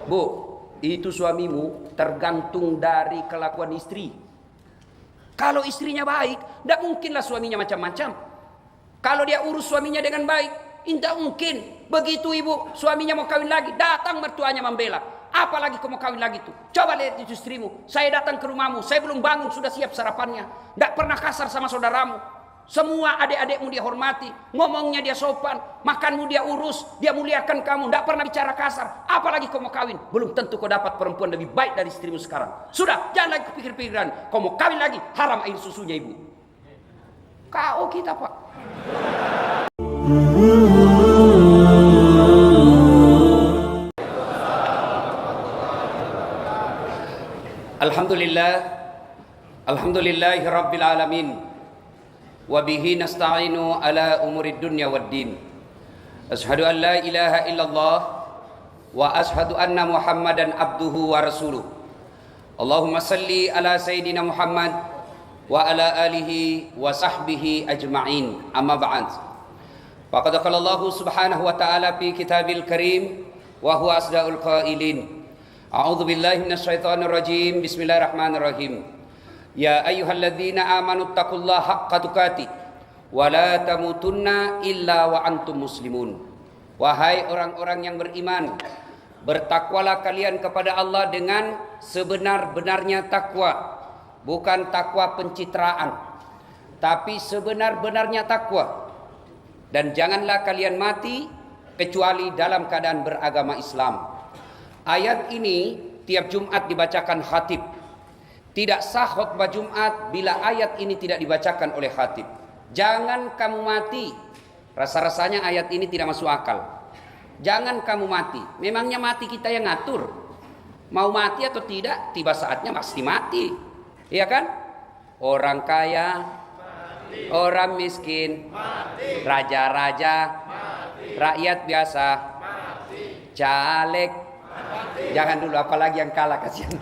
Bu, itu suamimu tergantung dari kelakuan istri. Kalau istrinya baik, tidak mungkinlah suaminya macam-macam. Kalau dia urus suaminya dengan baik, tidak mungkin. Begitu ibu, suaminya mau kawin lagi, datang mertuanya membela. Apalagi kau mau kawin lagi tuh. Coba lihat itu istrimu. Saya datang ke rumahmu, saya belum bangun sudah siap sarapannya. Tidak pernah kasar sama saudaramu. Semua adik-adikmu dia hormati, ngomongnya dia sopan, makanmu dia urus, dia muliakan kamu, tidak pernah bicara kasar. Apalagi kau mau kawin, belum tentu kau dapat perempuan lebih baik dari istrimu sekarang. Sudah, jangan lagi pikir-pikiran. Kau mau kawin lagi, haram air susunya ibu. Kau kita pak. Alhamdulillah, alhamdulillahi rabbil alamin. Wabihi nasta'inu ala umurid dunya waddin. Ashhadu an la ilaha illallah wa ashhadu anna Muhammadan abduhu wa rasuluh. Allahumma salli ala sayyidina Muhammad wa ala alihi wa sahbihi ajma'in. Amma ba'd. Faqad qala Allah subhanahu wa ta'ala fi kitabil karim wa huwa asdaqul qailin. A'udzu billahi minasyaitonir rajim. Bismillahirrahmanirrahim. Ya ayyuhalladzina amanu taqullaha haqqa tuqatih wa la tamutunna illa wa antum muslimun. Wahai orang-orang yang beriman, bertakwalah kalian kepada Allah dengan sebenar-benarnya takwa, bukan takwa pencitraan, tapi sebenar-benarnya takwa. Dan janganlah kalian mati kecuali dalam keadaan beragama Islam. Ayat ini tiap Jumat dibacakan khatib. Tidak sah khutbah Jumat bila ayat ini tidak dibacakan oleh khatib. Jangan kamu mati. Rasa-rasanya ayat ini tidak masuk akal. Jangan kamu mati. Memangnya mati kita yang ngatur. Mau mati atau tidak, tiba saatnya pasti mati. Iya kan? Orang kaya, mati. Orang miskin, mati. Raja-raja, mati. Rakyat biasa, mati. Caleg, mati. Jangan dulu, apalagi yang kalah, kasihan.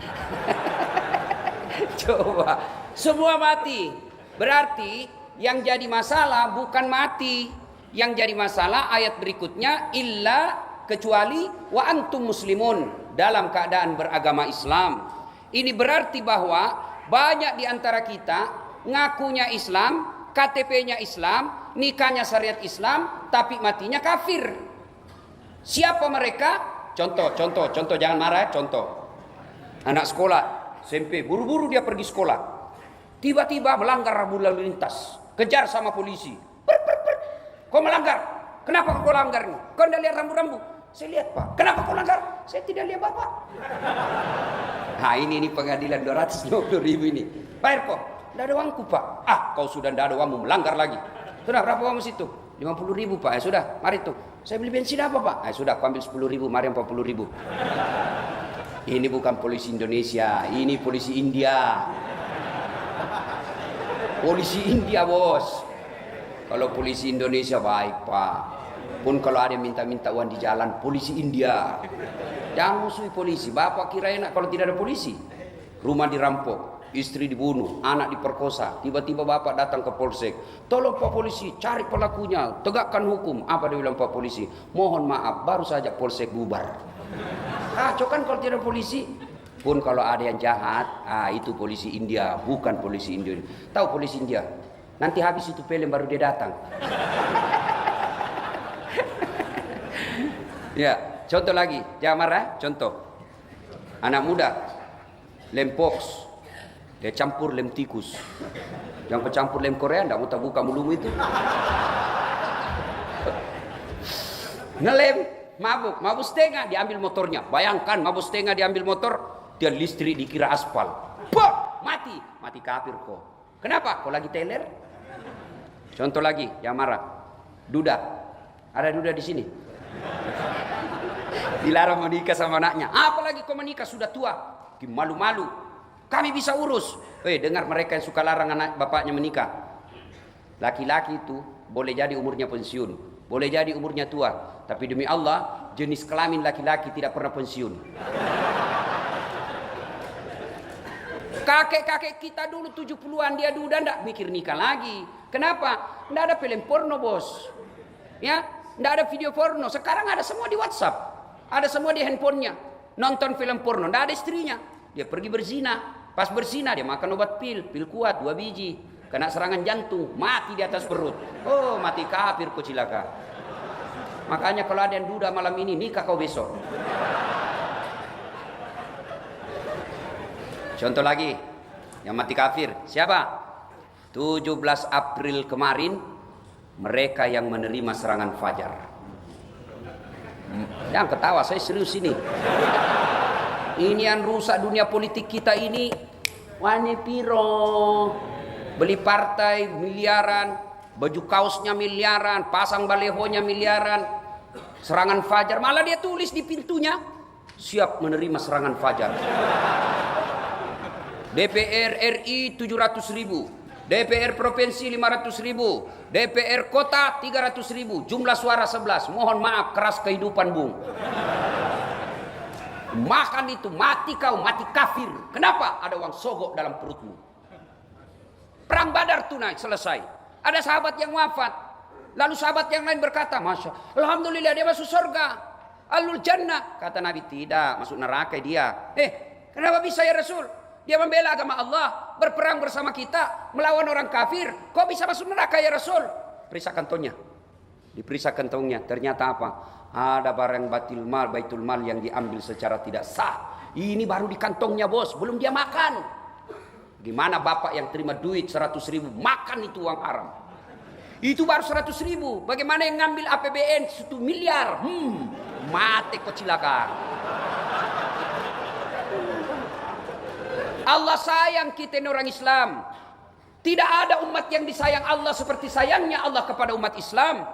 Coba, semua mati. Berarti yang jadi masalah bukan mati. Yang jadi masalah ayat berikutnya, illa kecuali wa antum muslimun, dalam keadaan beragama Islam. Ini berarti bahwa banyak di antara kita ngakunya Islam, KTP-nya Islam, nikahnya syariat Islam, tapi matinya kafir. Siapa mereka? Contoh, jangan marah, contoh. Anak sekolah SMP, buru-buru dia pergi sekolah. Tiba-tiba melanggar rambu lalu lintas. Kejar sama polisi. Kau melanggar. Kenapa kau langgar ini? Kau tidak lihat rambu-rambu? Saya lihat pak. Kenapa kau langgar? Saya tidak lihat bapak. Nah ini pengadilan 250.000 ini. Bayar kok. Tidak ada uangku pak. Kau sudah tidak ada uangmu, melanggar lagi. Sudah berapa uangmu situ? 50.000 pak. Sudah, mari tuh. Saya beli bensin apa pak? Sudah, aku ambil 10.000, mari 40.000. Ini bukan polisi Indonesia, ini polisi India. Polisi India bos. Kalau polisi Indonesia baik pak. Pun kalau ada yang minta uang di jalan, polisi India. Jangan musuhi polisi. Bapak kira enak kalau tidak ada polisi. Rumah dirampok, istri dibunuh, anak diperkosa. Tiba-tiba bapak datang ke polsek. Tolong pak polisi, cari pelakunya, tegakkan hukum. Apa dia bilang pak polisi? Mohon maaf, baru saja polsek bubar. Kacau kan kalau tidak polisi. Pun kalau ada yang jahat, itu polisi India, bukan polisi Indonesia. Tahu polisi India? Nanti habis itu film baru dia datang. Ya, contoh lagi, jangan marah. Contoh, anak muda, lem pox, dia campur lem tikus. Yang kecampur lem Korea, tidak mau buka mulutmu itu. Ngelem. Mabuk setengah diambil motornya. Bayangkan mabuk setengah diambil motor, dia listrik dikira aspal. Pok, mati kafir kok. Kenapa? Kau lagi teler? Contoh lagi, yang marah. Duda. Ada duda di sini. Dilarang menikah sama anaknya. Apalagi kau menikah sudah tua. Malu-malu. Kami bisa urus. Dengar mereka yang suka larang anak bapaknya menikah. Laki-laki itu boleh jadi umurnya pensiun. Boleh jadi umurnya tua, tapi demi Allah, jenis kelamin laki-laki tidak pernah pensiun. Kakek-kakek kita dulu 70-an dia duda ndak mikir nikah lagi. Kenapa? Ndak ada film porno bos. Ya, ndak ada video porno. Sekarang ada semua di WhatsApp, ada semua di handphonenya. nonton film porno, tidak ada istrinya. Dia pergi berzina. Pas berzina dia makan obat pil kuat 2 biji. Kena serangan jantung, mati di atas perut. Oh, mati kafir kau cilaka. Makanya kalau ada yang duda malam ini, nikah kau besok. Contoh lagi, yang mati kafir. Siapa? 17 April kemarin, mereka yang menerima serangan fajar. Jangan ketawa, saya serius ini. Ini yang rusak dunia politik kita ini. Wane piro. Beli partai miliaran, baju kaosnya miliaran, pasang balehonya miliaran. Serangan fajar, malah dia tulis di pintunya, siap menerima serangan fajar. DPR RI 700.000, DPR Provinsi 500.000, DPR Kota 300.000, jumlah suara 11. Mohon maaf, keras kehidupan bung. Makan itu, mati kau, mati kafir. Kenapa? Ada uang sogok dalam perutmu. Perang Badar tunai, selesai. Ada sahabat yang wafat. Lalu sahabat yang lain berkata, Alhamdulillah dia masuk surga. Alul jannah. Kata Nabi, tidak, masuk neraka dia. Kenapa bisa ya Rasul? Dia membela agama Allah, berperang bersama kita, melawan orang kafir. Kok bisa masuk neraka ya Rasul? Periksa kantongnya. Diperiksa kantongnya, ternyata apa? Ada barang baitul mal yang diambil secara tidak sah. Ini baru di kantongnya bos, belum dia makan. Gimana bapak yang terima duit 100.000 makan itu uang haram? Itu baru 100.000. Bagaimana yang ngambil APBN 1 miliar? Mati kok cilaka. Allah sayang kita ini orang Islam. Tidak ada umat yang disayang Allah seperti sayangnya Allah kepada umat Islam.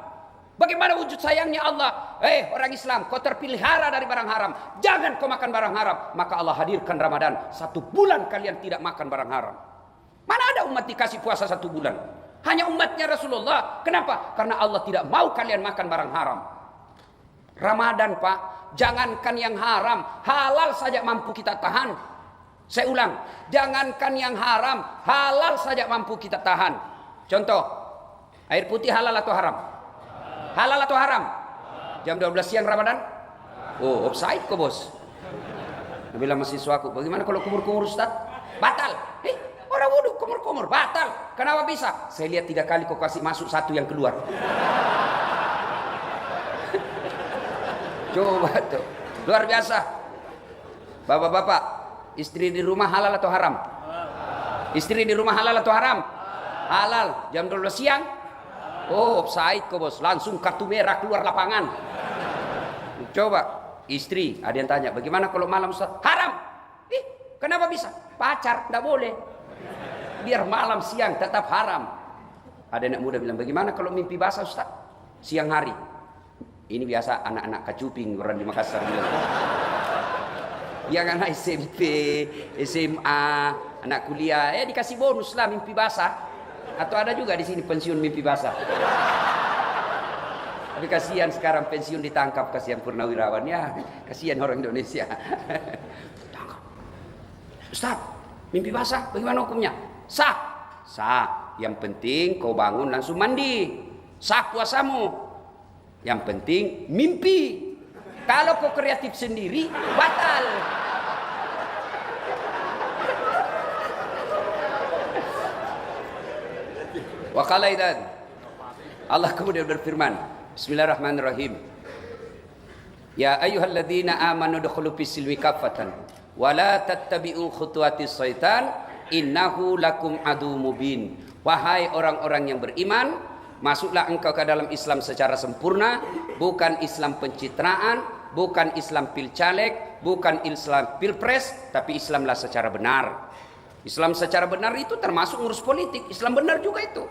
Bagaimana wujud sayangnya Allah? Orang Islam, kau terpelihara dari barang haram. Jangan kau makan barang haram. Maka Allah hadirkan Ramadan. 1 bulan kalian tidak makan barang haram. Mana ada umat dikasih puasa 1 bulan? Hanya umatnya Rasulullah. Kenapa? Karena Allah tidak mau kalian makan barang haram. Ramadan Pak, jangankan yang haram, halal saja mampu kita tahan. Saya ulang, jangankan yang haram, halal saja mampu kita tahan. Contoh, air putih halal atau haram? Halal atau haram? Jam 12 siang Ramadan? Oh, offside kok bos. Bilang mahasiswaku, bagaimana kalau kumur-kumur Ustaz? Batal. Orang wudhu kumur-kumur, batal. Kenapa bisa? Saya lihat 3 kali kok kasih masuk 1 yang keluar. Coba tuh, luar biasa. Bapak-bapak, istri di rumah halal atau haram? Istri di rumah halal atau haram? Halal. Jam 12 siang? Oh, offside kok bos. Langsung kartu merah keluar lapangan. Coba, istri, ada yang tanya, bagaimana kalau malam Ustaz? Haram. Kenapa bisa? Pacar, tidak boleh. Biar malam siang tetap haram. Ada anak muda bilang, bagaimana kalau mimpi basah Ustaz? Siang hari. Ini biasa anak-anak kacuping orang di Makassar bilang. Yang anak SMP, SMA, anak kuliah, dikasih bonus lah mimpi basah. Atau ada juga di sini pensiun mimpi basah. Tapi kasihan sekarang pensiun ditangkap, kasihan purnawirawan ya, kasihan orang Indonesia. Ustaz, mimpi basah bagaimana hukumnya? Sah. Sah. Yang penting kau bangun langsung mandi. Sah puasamu. Yang penting mimpi. Kalau kau kreatif sendiri batal. Wa qala idzan Allah kemudian berfirman, Bismillahirrahmanirrahim. Ya ayyuhalladzina amanu dukhulu fis-silmi kaffatan wa la tattabi'u khutuwatis syaitan innahu lakum adu mubin. Wahai orang-orang yang beriman, masuklah engkau ke dalam Islam secara sempurna, bukan Islam pencitraan, bukan Islam pilcaleg, bukan Islam pilpres, tapi Islamlah secara benar. Islam secara benar itu termasuk ngurus politik. Islam benar juga itu.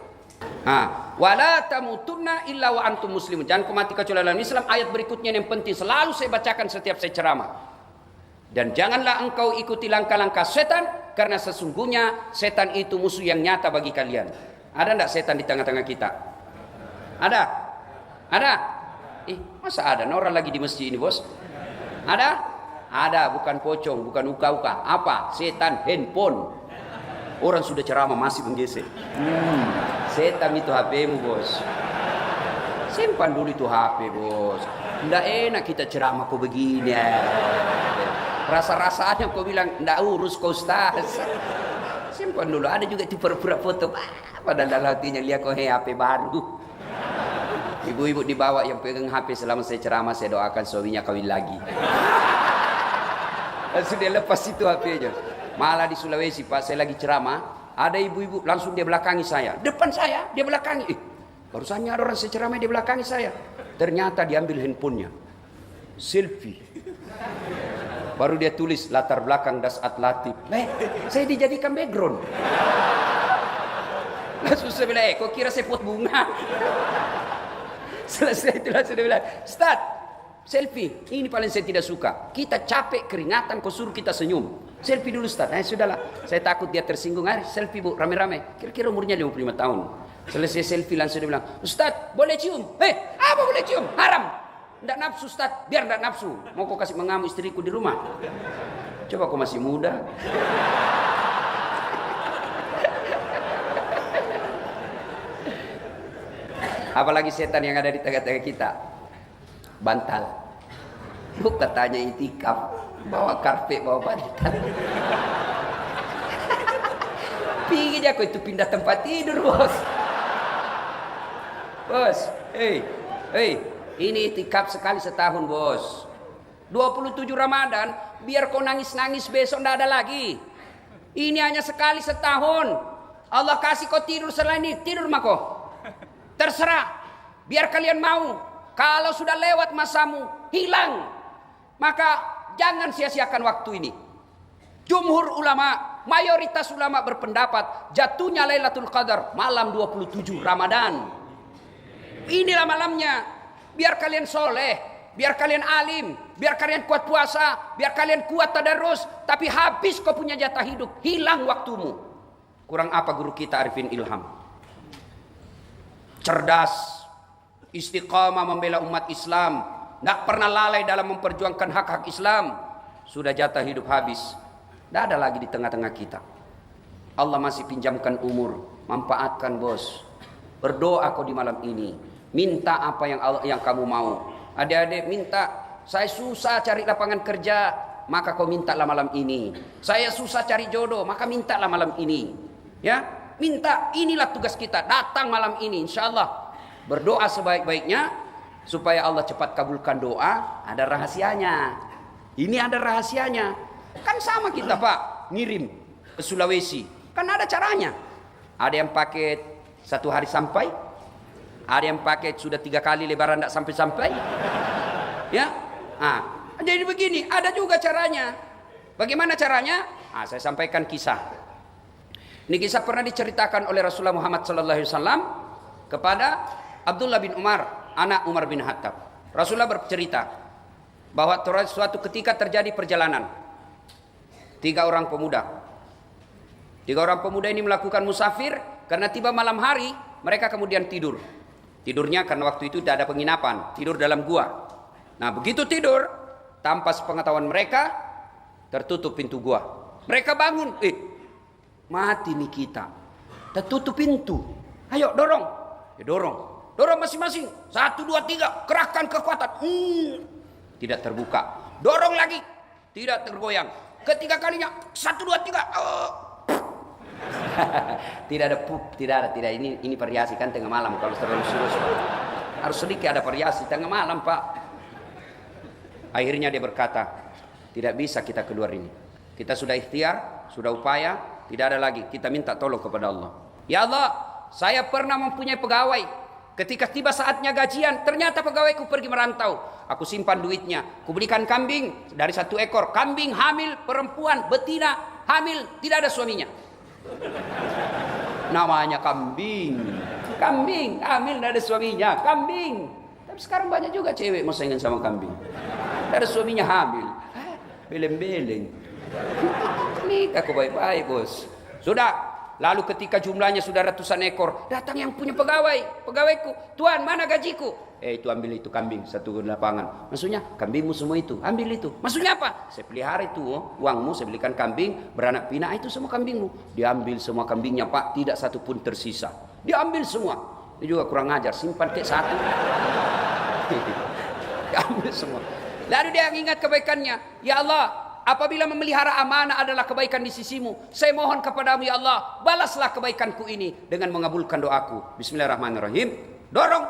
Wala tamutunna illa wa antum muslimun. Jangan kau mati kecuali dalam Islam. Ayat berikutnya yang penting selalu saya bacakan setiap saya ceramah. Dan janganlah engkau ikuti langkah-langkah setan, karena sesungguhnya setan itu musuh yang nyata bagi kalian. Ada enggak setan di tengah-tengah kita? Ada? Ada? Masa ada? Orang lagi di masjid ini bos. Ada? Ada, bukan pocong, bukan uka-uka. Apa? Setan handphone. Orang sudah ceramah masih menggesek. Setan itu HP-mu bos. Simpan dulu itu HP bos. Tidak enak kita ceramah kok begini. Rasa-rasanya kau bilang, ndak urus kau Ustaz. Simpan dulu, ada juga itu pura-pura foto. Padahal dalam hatinya lihat kau HP baru. Ibu-ibu dibawa yang pegang HP selama saya ceramah, saya doakan suaminya kawin lagi. Langsung dia lepas itu HP-nya. Malah di Sulawesi Pak, saya lagi ceramah, ada ibu-ibu langsung dia belakangi saya. Depan saya, dia belakangi. Barusan ada orang saya ceramah, dia belakangi saya. Ternyata diambil handphonenya. Selfie. Baru dia tulis latar belakang Dasat Latif. Saya dijadikan background. Langsung saya bilang, kok kira saya pot bunga? Selesai itu langsung dia bilang, Ustaz, selfie. Ini paling saya tidak suka. Kita capek keringatan, kau suruh kita senyum. Selfie dulu Ustaz. Sudahlah, saya takut dia tersinggung. Selfie Bu, rame-rame. Kira-kira umurnya 55 tahun. Selesai selfie langsung dia bilang, Ustaz, boleh cium? Apa boleh cium? Haram. Nggak nafsu Ustaz, biar nggak nafsu. Mau kau kasih mengamu istriku di rumah? Coba kau masih muda. Apalagi setan yang ada di tengah-tengah kita. Bantal. Lu katanya itikaf, bawa karpet, bawa bantal. Pingin aku itu pindah tempat tidur, bos. Bos, ini itikaf sekali setahun, bos. 27 Ramadan, biar kau nangis-nangis besok ndak ada lagi. Ini hanya sekali setahun. Allah kasih kau tidur selain ini, tidur mah kau. Terserah, biar kalian mau. Kalau sudah lewat masamu, hilang. Maka jangan sia-siakan waktu ini. Jumhur ulama, mayoritas ulama berpendapat jatuhnya Lailatul Qadar malam 27 Ramadan. Inilah malamnya. Biar kalian soleh, biar kalian alim, biar kalian kuat puasa, biar kalian kuat tadarus, tapi habis kau punya jatah hidup, hilang waktumu. Kurang apa guru kita Arifin Ilham? Cerdas, istiqamah membela umat Islam, tidak pernah lalai dalam memperjuangkan hak-hak Islam. Sudah jatah hidup habis, tidak ada lagi di tengah-tengah kita. Allah masih pinjamkan umur, manfaatkan bos. Berdoa kau di malam ini. Minta apa yang kamu mau. Adik-adik minta, saya susah cari lapangan kerja, maka kau mintalah malam ini. Saya susah cari jodoh, maka mintalah malam ini. Ya, minta, inilah tugas kita. Datang malam ini, insyaallah. Berdoa sebaik-baiknya supaya Allah cepat kabulkan doa. Ada rahasianya. Ini ada rahasianya. Kan sama kita Pak, ngirim ke Sulawesi. Kan ada caranya. Ada yang paket 1 hari sampai. Ada yang pakai sudah 3 kali lebaran tidak sampai-sampai. Ya, jadi begini, ada juga caranya. Bagaimana caranya? Saya sampaikan kisah. Ini kisah pernah diceritakan oleh Rasulullah Muhammad SAW kepada Abdullah bin Umar, anak Umar bin Khattab. Rasulullah bercerita bahwa suatu ketika terjadi perjalanan. 3 orang pemuda. 3 orang pemuda ini melakukan musafir karena tiba malam hari, mereka kemudian tidur. Tidurnya karena waktu itu tidak ada penginapan, tidur dalam gua. Nah begitu tidur, tanpa sepengetahuan mereka, tertutup pintu gua. Mereka bangun, mati nih kita. Tertutup pintu. Ayo dorong, dorong masing-masing. 1, 2, 3, kerahkan kekuatan. Tidak terbuka. Dorong lagi, tidak tergoyang. Ketiga kalinya, 1, 2, 3. Tidak ada pup, tidak. Ini variasi kan tengah malam kalau terlalu serius. Harus sedikit ada variasi tengah malam Pak. Akhirnya dia berkata, tidak bisa kita keluar ini. Kita sudah ikhtiar, sudah upaya, tidak ada lagi. Kita minta tolong kepada Allah. Ya Allah, saya pernah mempunyai pegawai. Ketika tiba saatnya gajian, ternyata pegawaiku pergi merantau. Aku simpan duitnya, aku belikan kambing dari 1 ekor. Kambing hamil, perempuan, betina, hamil, tidak ada suaminya. Namanya kambing hamil tidak ada suaminya, kambing. Tapi sekarang banyak juga cewek mau saingan sama kambing, tidak ada suaminya, hamil, beleng-beleng. Nikah kau baik-baik bos. Sudah. Lalu ketika jumlahnya sudah ratusan ekor, datang yang punya pegawaiku, Tuan mana gajiku? Itu ambil itu kambing 1 lapangan. Maksudnya kambingmu semua itu, ambil itu. Maksudnya apa? Saya pelihara itu, uangmu saya belikan kambing, beranak pinak, itu semua kambingmu. Diambil semua kambingnya Pak, tidak satu pun tersisa. Diambil semua. Ini juga kurang ajar, simpan kayak 1. Diambil semua. Lalu dia ingat kebaikannya, ya Allah, Apabila memelihara amanah adalah kebaikan di sisimu, saya mohon kepadamu ya Allah, balaslah kebaikanku ini dengan mengabulkan doaku. Bismillahirrahmanirrahim. Dorong,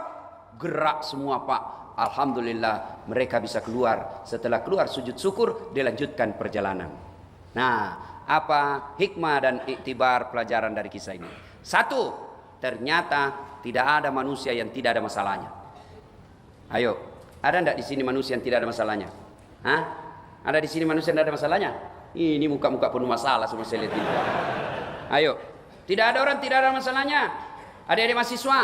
gerak semua Pak. Alhamdulillah mereka bisa keluar. Setelah keluar sujud syukur, dilanjutkan perjalanan. Nah, apa hikmah dan iktibar pelajaran dari kisah ini? Satu, ternyata tidak ada manusia yang tidak ada masalahnya. Ayo, ada enggak di sini manusia yang tidak ada masalahnya? Hah? Ada di sini manusia yang tidak ada masalahnya? Ini muka-muka penuh masalah semua saya lihat ini. Ayo, tidak ada orang tidak ada masalahnya. Adik-adik mahasiswa,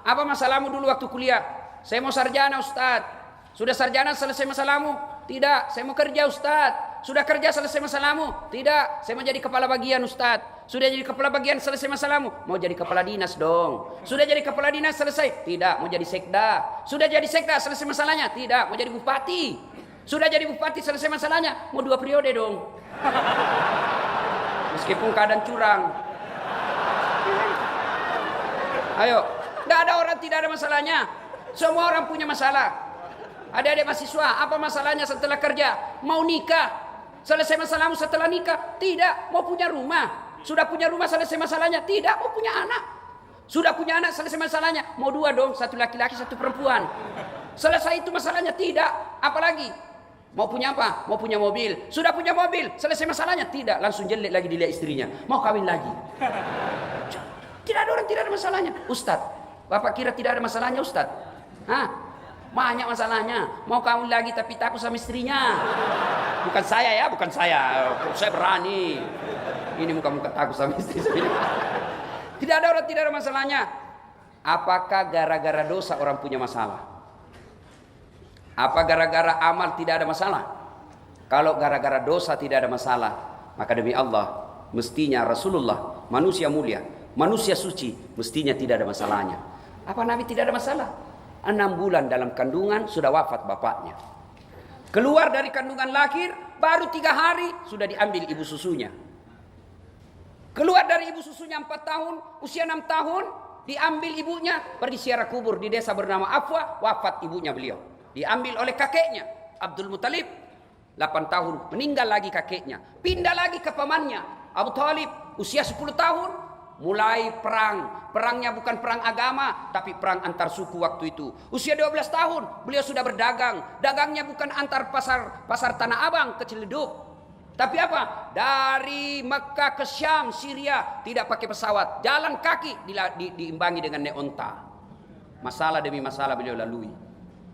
apa masalahmu dulu waktu kuliah? Saya mau sarjana Ustaz. Sudah sarjana selesai masalahmu? Tidak, saya mau kerja Ustaz. Sudah kerja selesai masalahmu? Tidak, saya mau jadi kepala bagian Ustaz. Sudah jadi kepala bagian selesai masalahmu? Mau jadi kepala dinas dong. Sudah jadi kepala dinas selesai? Tidak, mau jadi sekda. Sudah jadi sekda selesai masalahnya? Tidak, mau jadi bupati. Sudah jadi bupati selesai masalahnya? Mau 2 periode dong. Meskipun keadaan curang. Ayo, tidak ada orang tidak ada masalahnya. Semua orang punya masalah. Adik-adik mahasiswa, apa masalahnya setelah kerja? Mau nikah? Selesai masalahmu setelah nikah? Tidak. Mau punya rumah? Sudah punya rumah selesai masalahnya? Tidak. Mau punya anak? Sudah punya anak selesai masalahnya? Mau 2 dong, 1 laki-laki 1 perempuan. Selesai itu masalahnya? Tidak. Apalagi? Mau punya apa? Mau punya mobil. Sudah punya mobil, selesai masalahnya? Tidak. Langsung jelek lagi dilihat istrinya. Mau kawin lagi. Tidak ada orang tidak ada masalahnya. Ustadz, Bapak kira tidak ada masalahnya Ustadz? Hah? Banyak masalahnya. Mau kawin lagi tapi takut sama istrinya. Bukan saya ya, bukan saya. Saya berani. Ini muka-muka takut sama istri saya. Tidak ada orang tidak ada masalahnya. Apakah gara-gara dosa orang punya masalah? Apa gara-gara amal tidak ada masalah? Kalau gara-gara dosa tidak ada masalah, maka demi Allah, mestinya Rasulullah, manusia mulia, manusia suci, mestinya tidak ada masalahnya. Apa Nabi tidak ada masalah? 6 bulan dalam kandungan sudah wafat bapaknya. Keluar dari kandungan lahir, baru 3 hari sudah diambil ibu susunya. Keluar dari ibu susunya 4 tahun, usia 6 tahun, diambil ibunya, pergi ziarah kubur di desa bernama Afwa, wafat ibunya beliau. Diambil oleh kakeknya Abdul Muttalib, 8 tahun meninggal lagi kakeknya, pindah lagi ke pamannya Abu Thalib, usia 10 tahun mulai perang. Perangnya bukan perang agama tapi perang antar suku waktu itu. Usia 12 tahun beliau sudah berdagang. Dagangnya bukan antar pasar Tanah Abang ke Ciledug, tapi apa? Dari Mekah ke Syam, Syria, tidak pakai pesawat, jalan kaki, diimbangi dengan naik onta. Masalah demi masalah beliau lalui.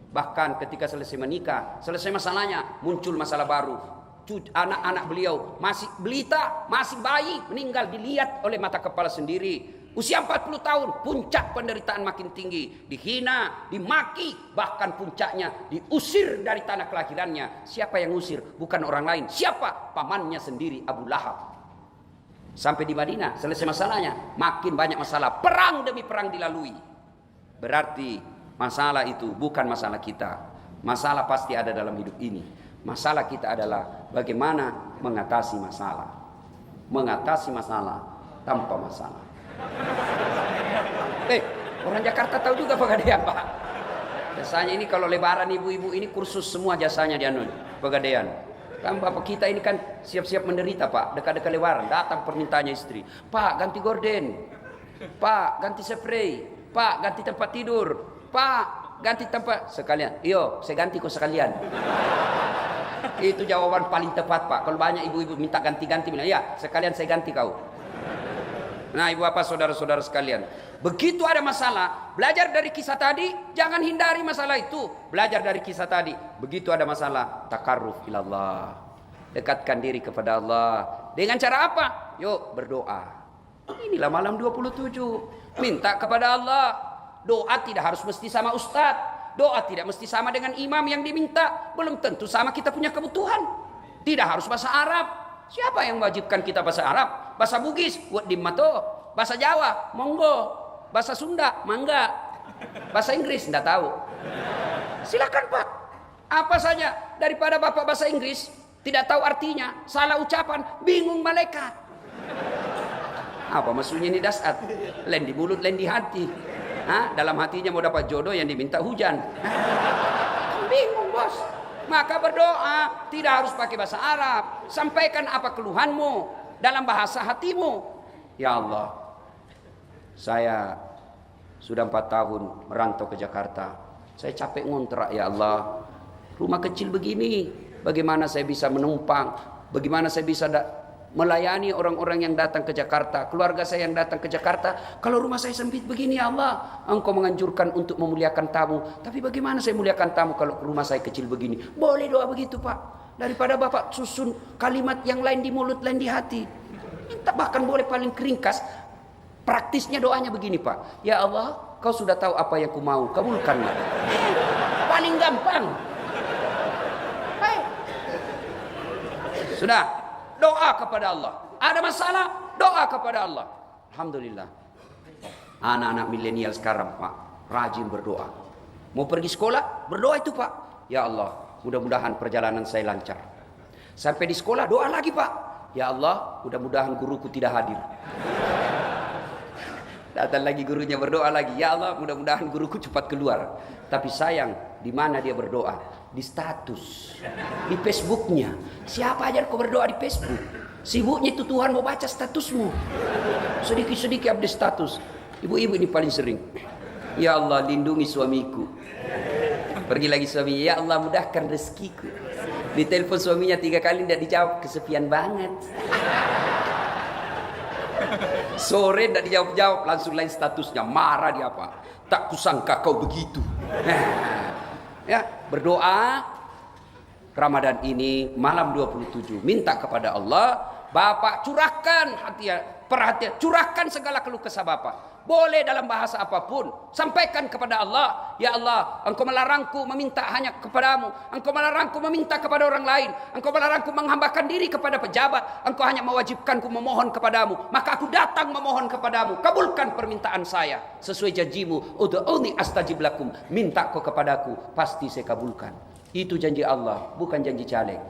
Bahkan ketika selesai menikah, selesai masalahnya, muncul masalah baru. Anak-anak beliau masih belita, masih bayi, meninggal dilihat oleh mata kepala sendiri. Usia 40 tahun, puncak penderitaan makin tinggi. Dihina, dimaki, bahkan puncaknya diusir dari tanah kelahirannya. Siapa yang usir? Bukan orang lain. Siapa? Pamannya sendiri, Abu Lahab. Sampai di Madinah, selesai masalahnya, makin banyak masalah. Perang demi perang dilalui. Berarti masalah itu bukan masalah kita. Masalah pasti ada dalam hidup ini. Masalah kita adalah bagaimana mengatasi masalah. Mengatasi masalah tanpa masalah. Orang Jakarta tahu juga Pegadaian, Pak. Biasanya ini kalau lebaran ibu-ibu ini kursus semua jasanya di Pegadaian. Kan bapak kita ini kan siap-siap menderita, Pak. Dekat-dekat lebaran datang permintaannya istri. Pak, ganti gorden. Pak, ganti spray. Pak, ganti tempat tidur. Pak, ganti tempat sekalian. Iyo, saya ganti kok sekalian. Itu jawaban paling tepat, Pak. Kalau banyak ibu-ibu minta ganti-ganti, bilang, ya sekalian saya ganti kau. Nah, ibu bapak, saudara-saudara sekalian, begitu ada masalah, belajar dari kisah tadi, jangan hindari masalah itu. Belajar dari kisah tadi, begitu ada masalah, takarruf ilallah, dekatkan diri kepada Allah. Dengan cara apa? Yuk berdoa. Inilah malam 27, minta kepada Allah. Doa tidak harus mesti sama ustadz. Doa tidak mesti sama dengan imam yang diminta. Belum tentu sama kita punya kebutuhan. Tidak harus bahasa Arab. Siapa yang mewajibkan kita bahasa Arab? Bahasa Bugis, buat dimato. Bahasa Jawa, monggo. Bahasa Sunda, mangga. Bahasa Inggris, tidak tahu. Silakan Pak. Apa saja daripada Bapak bahasa Inggris tidak tahu artinya, salah ucapan, bingung malaikat. Apa maksudnya ini dasar? Lain di mulut, lain di hati. Dalam hatinya mau dapat jodoh yang diminta hujan. Bingung bos. Maka berdoa tidak harus pakai bahasa Arab. Sampaikan apa keluhanmu dalam bahasa hatimu. Ya Allah, saya sudah 4 tahun merantau ke Jakarta. Saya capek ngontrak ya Allah. Rumah kecil begini, bagaimana saya bisa menumpang? Bagaimana saya bisa melayani orang-orang yang datang ke Jakarta, keluarga saya yang datang ke Jakarta? Kalau rumah saya sempit begini ya Allah, Engkau menganjurkan untuk memuliakan tamu. Tapi bagaimana saya muliakan tamu kalau rumah saya kecil begini? Boleh doa begitu Pak. Daripada Bapak susun kalimat yang lain di mulut, lain di hati. Minta bahkan boleh paling keringkas. Praktisnya doanya begini Pak. Ya Allah, Kau sudah tahu apa yang ku mau, kabulkanlah. Paling gampang. Sudah, doa kepada Allah. Ada masalah, doa kepada Allah. Alhamdulillah. Anak-anak milenial sekarang Pak, rajin berdoa. Mau pergi sekolah, berdoa itu Pak. Ya Allah, mudah-mudahan perjalanan saya lancar. Sampai di sekolah, doa lagi Pak. Ya Allah, mudah-mudahan guruku tidak hadir. Datang lagi gurunya berdoa lagi. Ya Allah, mudah-mudahan guruku cepat keluar. Tapi sayang, di mana dia berdoa? Di status, di Facebooknya. Siapa aja kau berdoa di Facebook? Sibuknya itu Tuhan mau baca statusmu. Sedikit-sedikit update status. Ibu-ibu ini paling sering. Ya Allah, lindungi suamiku. Pergi lagi suami. Ya Allah, mudahkan rezekiku. Ditelepon suaminya 3 kali tidak dijawab, kesepian banget. Sore tidak dijawab-jawab, langsung lain statusnya. Marah dia apa? Tak kusangka kau begitu. Ya, berdoa Ramadan ini malam 27 minta kepada Allah, Bapak curahkan perhatian, curahkan segala keluh kesah Bapak. Boleh dalam bahasa apapun, sampaikan kepada Allah. Ya Allah, Engkau melarangku meminta hanya kepadamu. Engkau melarangku meminta kepada orang lain. Engkau melarangku menghambakan diri kepada pejabat. Engkau hanya mewajibkanku memohon kepadamu. Maka aku datang memohon kepadamu. Kabulkan permintaan saya sesuai janjimu. Ud'uni astajib lakum. Minta kau kepadaku, pasti saya kabulkan. Itu janji Allah, bukan janji caleg.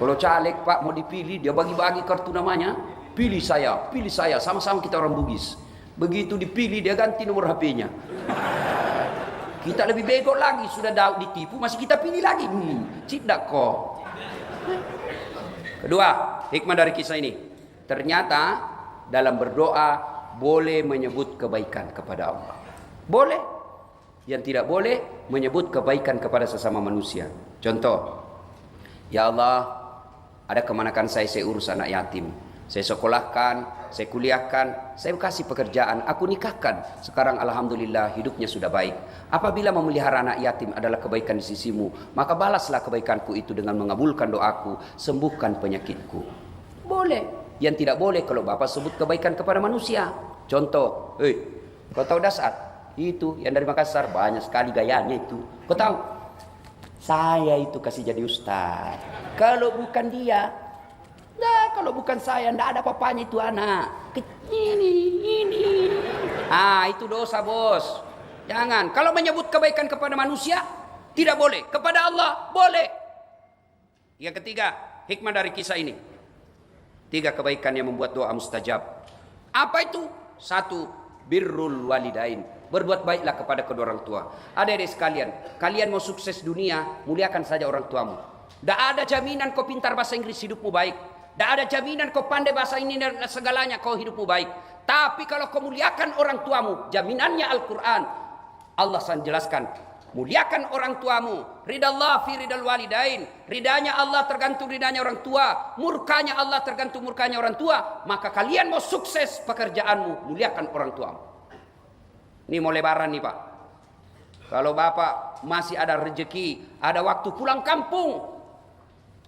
Kalau caleg Pak mau dipilih, dia bagi-bagi kartu namanya. Pilih saya, sama-sama kita orang Bugis. Begitu dipilih dia ganti nomor HP-nya. Kita lebih bego lagi, sudah ditipu masih kita pilih lagi. Tidak kok. Kedua, hikmah dari kisah ini. Ternyata dalam berdoa boleh menyebut kebaikan kepada Allah. Boleh. Yang tidak boleh menyebut kebaikan kepada sesama manusia. Contoh, ya Allah, ada kemanakan saya urus anak yatim. Saya sekolahkan, saya kuliahkan, saya kasih pekerjaan, aku nikahkan. Sekarang alhamdulillah hidupnya sudah baik. Apabila memelihara anak yatim adalah kebaikan di sisimu, maka balaslah kebaikanku itu dengan mengabulkan doaku, sembuhkan penyakitku. Boleh. Yang tidak boleh kalau Bapak sebut kebaikan kepada manusia. Contoh, kau tahu Dasar? Itu yang dari Makassar, banyak sekali gayanya itu. Kau tahu? Saya itu kasih jadi ustaz. Kalau bukan dia, nah, kalau bukan saya, tidak ada papanya itu anak. Ini. Itu dosa bos. Jangan. Kalau menyebut kebaikan kepada manusia, tidak boleh. Kepada Allah, boleh. Yang ketiga, hikmah dari kisah ini. 3 kebaikan yang membuat doa mustajab. Apa itu? 1, birrul walidain. Berbuat baiklah kepada kedua orang tua. Adik-adik sekalian, kalian mau sukses dunia, muliakan saja orang tuamu. Tidak ada jaminan kau pintar bahasa Inggris, hidupmu baik. Tidak ada jaminan kau pandai bahasa ini dan segalanya kau hidupmu baik. Tapi kalau kau muliakan orang tuamu, jaminannya Al-Quran. Allah jelaskan, muliakan orang tuamu. Ridallah fi ridal walidain. Ridanya Allah tergantung ridanya orang tua. Murkanya Allah tergantung murkanya orang tua. Maka kalian mau sukses pekerjaanmu, muliakan orang tuamu. Ini mau lebaran nih Pak. Kalau Bapak masih ada rezeki, ada waktu pulang kampung,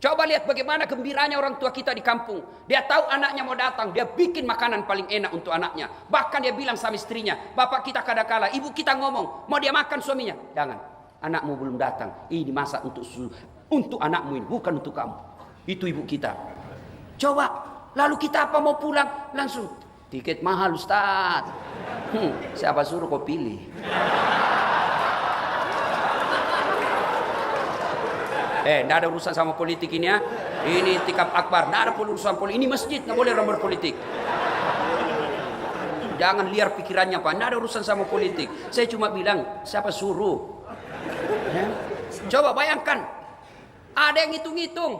coba lihat bagaimana gembiranya orang tua kita di kampung. Dia tahu anaknya mau datang, dia bikin makanan paling enak untuk anaknya. Bahkan dia bilang sama istrinya, Bapak kita kadang-kala, ibu kita ngomong, mau dia makan suaminya. Jangan, anakmu belum datang. Ini masak untuk anakmu ini, bukan untuk kamu. Itu ibu kita. Coba, lalu kita apa mau pulang? Langsung, tiket mahal Ustaz. Siapa suruh kau pilih? Tidak ada urusan sama politik ini ya. Ini tikap akbar, tidak ada urusan politik. Ini masjid, tidak boleh orang berpolitik. Jangan liar pikirannya Pak, tidak ada urusan sama politik. Saya cuma bilang, siapa suruh? Coba bayangkan, ada yang hitung-hitung.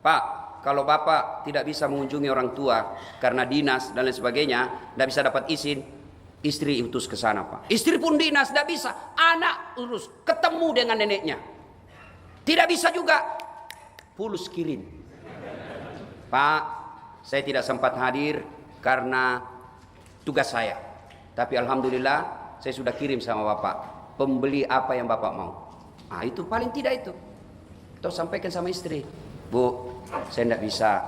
Pak, kalau bapak tidak bisa mengunjungi orang tua karena dinas dan lain sebagainya, tidak bisa dapat izin, istri utus ke sana, Pak. Istri pun dinas, tidak bisa. Anak urus, ketemu dengan neneknya. Tidak bisa juga, pulus kirim. Pak, saya tidak sempat hadir karena tugas saya. Tapi alhamdulillah, saya sudah kirim sama bapak. Pembeli apa yang bapak mau. Nah, itu paling tidak itu. Atau sampaikan sama istri. Bu, saya tidak bisa.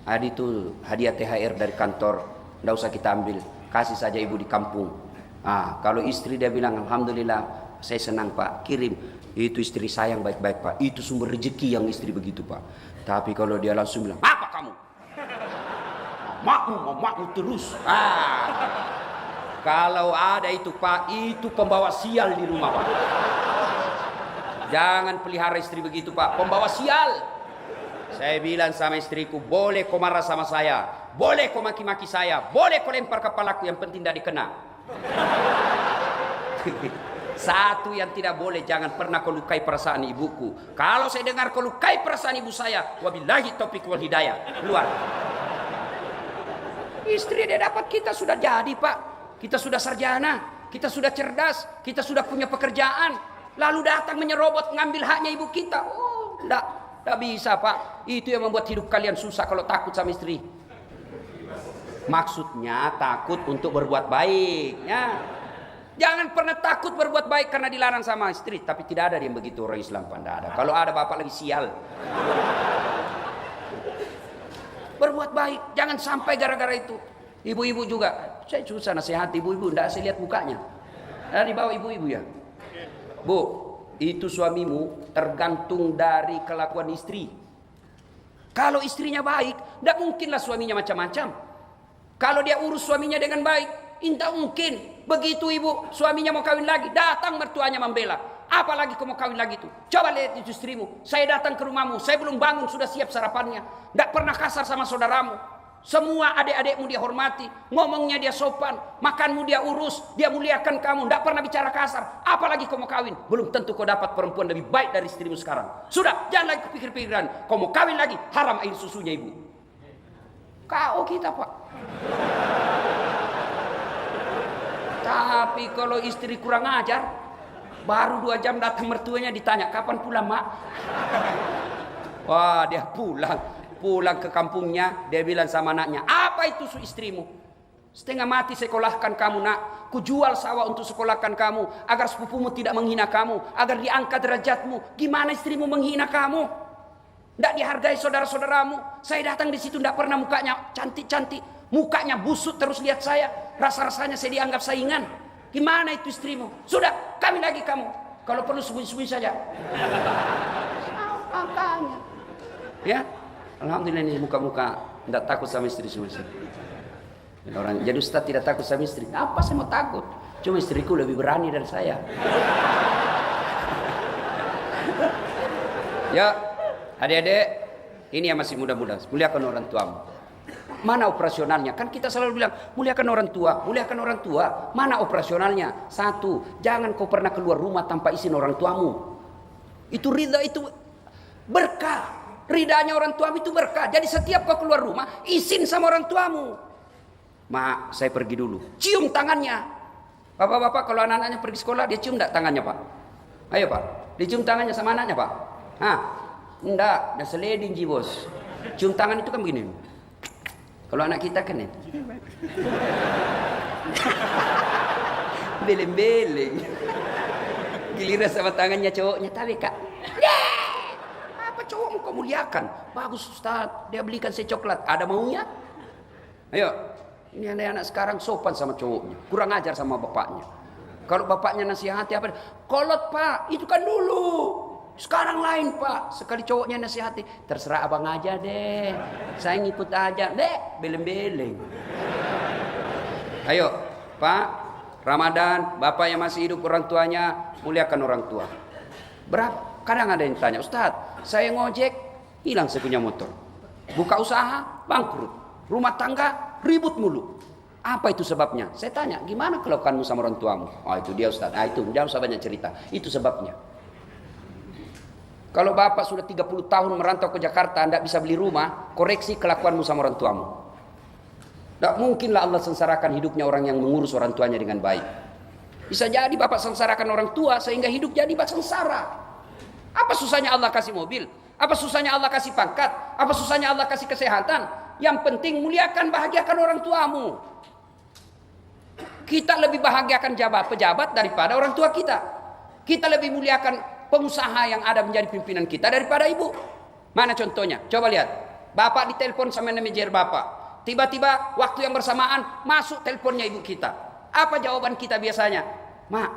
Adi itu hadiah THR dari kantor. Tidak usah kita ambil. Kasih saja ibu di kampung. Ah, kalau istri dia bilang alhamdulillah saya senang Pak, kirim. Itu istri sayang baik-baik Pak. Itu sumber rezeki yang istri begitu Pak. Tapi kalau dia langsung bilang, apa kamu? Makmu terus. Ah, kalau ada itu Pak, itu pembawa sial di rumah Pak. Jangan pelihara istri begitu Pak, pembawa sial. Saya bilang sama istriku, boleh kau marah sama saya, boleh kau maki-maki saya, boleh kau lempar kepalaku, yang penting tidak dikena. Satu yang tidak boleh, jangan pernah kau lukai perasaan ibuku. Kalau saya dengar kau lukai perasaan ibu saya, wabillahi taufiq wal hidayah, keluar. Istri dia dapat, kita sudah jadi Pak, kita sudah sarjana, kita sudah cerdas, kita sudah punya pekerjaan, lalu datang menyerobot ngambil haknya ibu kita. Oh, tidak bisa Pak. Itu yang membuat hidup kalian susah kalau takut sama istri. Maksudnya takut untuk berbuat baik ya. Jangan pernah takut berbuat baik karena dilarang sama istri. Tapi tidak ada yang begitu orang Islam Pak, tidak ada. Kalau ada bapak lagi sial. Berbuat baik, jangan sampai gara-gara itu. Ibu-ibu juga, saya susah nasihat ibu-ibu, tidak saya lihat mukanya. Nah, di bawah ibu-ibu ya. Bu, itu suamimu tergantung dari kelakuan istri. Kalau istrinya baik, tidak mungkinlah suaminya macam-macam. Kalau dia urus suaminya dengan baik, tidak mungkin. Begitu ibu, suaminya mau kawin lagi, datang mertuanya membela. Apalagi kau mau kawin lagi tuh? Coba lihat itu istrimu. Saya datang ke rumahmu, saya belum bangun sudah siap sarapannya. Tidak pernah kasar sama saudaramu. Semua adik-adikmu dia hormati, ngomongnya dia sopan, makanmu dia urus, dia muliakan kamu, tidak pernah bicara kasar. Apalagi kau mau kawin, belum tentu kau dapat perempuan lebih baik dari istrimu sekarang. Sudah, jangan lagi pikir-pikiran. Kau mau kawin lagi, haram air susunya ibu. Kau kita Pak. Tapi kalau istri kurang ajar, baru 2 jam datang mertuanya ditanya, kapan pulang mak? Wah, dia pulang ke kampungnya, dia bilang sama anaknya, apa itu istrimu? Setengah mati sekolahkan kamu nak, kujual sawah untuk sekolahkan kamu, agar sepupumu tidak menghina kamu, agar diangkat derajatmu. Gimana istrimu menghina kamu? Tidak dihargai saudara-saudaramu. Saya datang di situ tidak pernah mukanya cantik-cantik, mukanya busuk terus lihat saya, rasa-rasanya saya dianggap saingan. Gimana itu istrimu? Sudah, kawin lagi kamu. Kalau perlu sembunyi-sembunyi saja. Makanya, ya. Alhamdulillah ini muka-muka tidak takut sama istri semua. Orang jadi ustaz tidak takut sama istri. Apa saya mau takut? Cuma istriku lebih berani dari saya. Ya, adik-adik, ini yang masih muda-muda, muliakan orang tuamu. Mana operasionalnya? Kan kita selalu bilang, muliakan orang tua, muliakan orang tua. Mana operasionalnya? 1, jangan kau pernah keluar rumah tanpa izin orang tuamu. Itu ridha, itu berkah. Ridhanya orang tuamu itu berkah. Jadi setiap kau keluar rumah, izin sama orang tuamu. Mak, saya pergi dulu. Cium tangannya. Bapak-bapak kalau anak-anaknya pergi sekolah, dia cium enggak tangannya Pak? Ayo Pak, dicium tangannya sama anaknya Pak. Hah? Enggak, dah seleding ji bos. Cium tangan itu kan begini. Kalau anak kita kan ya. Beleng-beleng. Giliran sama tangannya cowoknya, tapi Kak. Apa cowokmu kau muliakan? Bagus Ustaz, dia belikan saya coklat. Ada maunya? Ayo, ini anak-anak sekarang sopan sama cowoknya, kurang ajar sama bapaknya. Kalau bapaknya nasihati apa? Kolot Pak, itu kan dulu. Sekarang lain Pak. Sekali cowoknya nasihati, terserah abang aja deh, saya ngikut aja. Deh, beleng-beleng. Ayo Pak, Ramadan, bapak yang masih hidup orang tuanya, muliakan orang tua. Berapa? Kadang ada yang tanya, Ustaz, saya ngojek, hilang saya punya motor. Buka usaha, bangkrut. Rumah tangga, ribut mulu. Apa itu sebabnya? Saya tanya, gimana kelakuanmu sama orang tuamu? Oh itu dia Ustaz, itu jangan usah banyak cerita. Itu sebabnya. Kalau bapak sudah 30 tahun merantau ke Jakarta, tidak bisa beli rumah, koreksi kelakuanmu sama orang tuamu. Tidak mungkinlah Allah sengsarakan hidupnya orang yang mengurus orang tuanya dengan baik. Bisa jadi bapak sengsarakan orang tua sehingga hidup jadi sengsara. Apa susahnya Allah kasih mobil? Apa susahnya Allah kasih pangkat? Apa susahnya Allah kasih kesehatan? Yang penting muliakan, bahagiakan orang tuamu. Kita lebih bahagiakan pejabat daripada orang tua kita. Kita lebih muliakan pengusaha yang ada menjadi pimpinan kita daripada ibu. Mana contohnya? Coba lihat. Bapak ditelepon sama manajer bapak. Tiba-tiba waktu yang bersamaan masuk teleponnya ibu kita. Apa jawaban kita biasanya? Mak,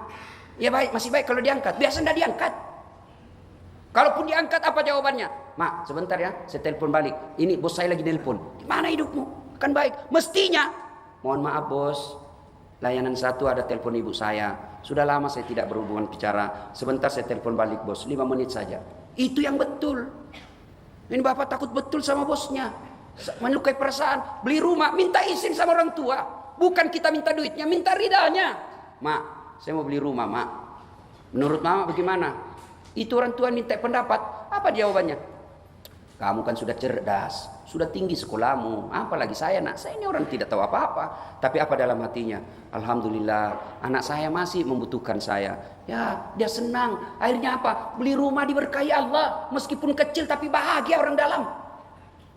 ya baik, masih baik kalau diangkat. Biasa tidak diangkat. Kalaupun diangkat apa jawabannya? Mak, sebentar ya, saya telepon balik. Ini bos saya lagi telepon. Gimana hidupmu? Kan baik. Mestinya, mohon maaf bos, layanan satu ada telepon ibu saya. Sudah lama saya tidak berhubungan bicara. Sebentar saya telepon balik bos, 5 menit saja. Itu yang betul. Ini bapak takut betul sama bosnya. Melukai perasaan. Beli rumah, minta izin sama orang tua. Bukan kita minta duitnya, minta ridanya. Mak, saya mau beli rumah mak. Menurut mama bagaimana? Itu orang tua minta pendapat. Apa jawabannya? Kamu kan sudah cerdas, sudah tinggi sekolahmu. Apalagi saya nak, saya ini orang tidak tahu apa-apa. Tapi apa dalam hatinya? Alhamdulillah, anak saya masih membutuhkan saya. Ya, dia senang. Akhirnya apa? Beli rumah diberkahi Allah. Meskipun kecil tapi bahagia orang dalam.